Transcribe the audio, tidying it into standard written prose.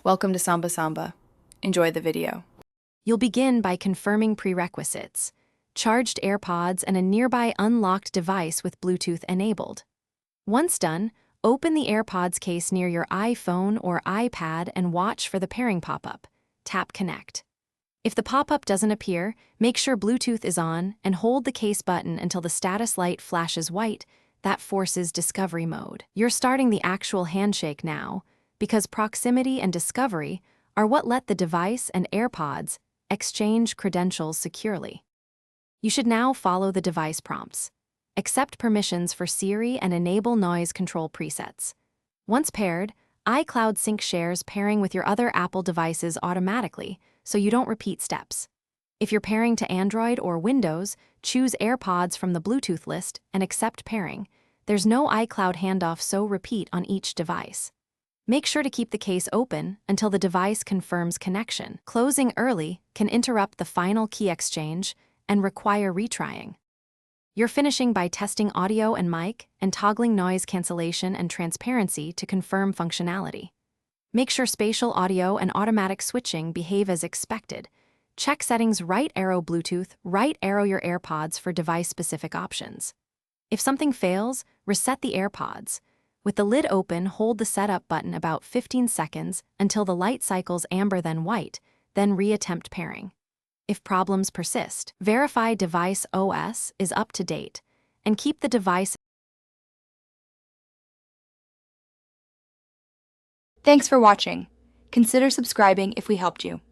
Welcome to Samba Samba. Enjoy the video. You'll begin by confirming prerequisites: charged AirPods and a nearby unlocked device with Bluetooth enabled. Once done, open the AirPods case near your iPhone or iPad and watch for the pairing pop-up. Tap Connect. If the pop-up doesn't appear, make sure Bluetooth is on and hold the case button until the status light flashes white. That forces discovery mode. You're starting the actual handshake now, because proximity and discovery are what let the device and AirPods exchange credentials securely. You should now follow the device prompts. Accept permissions for Siri and enable noise control presets. Once paired, iCloud Sync shares pairing with your other Apple devices automatically, so you don't repeat steps. If you're pairing to Android or Windows, choose AirPods from the Bluetooth list and accept pairing. There's no iCloud handoff, so repeat on each device. Make sure to keep the case open until the device confirms connection. Closing early can interrupt the final key exchange and require retrying. You're finishing by testing audio and mic and toggling noise cancellation and transparency to confirm functionality. Make sure spatial audio and automatic switching behave as expected. Check settings right arrow Bluetooth, right arrow your AirPods for device-specific options. If something fails, reset the AirPods. With the lid open, hold the setup button about 15 seconds until the light cycles amber then white, then reattempt pairing. If problems persist, verify device OS is up to date and keep the device. Thanks for watching. Consider subscribing if we helped you.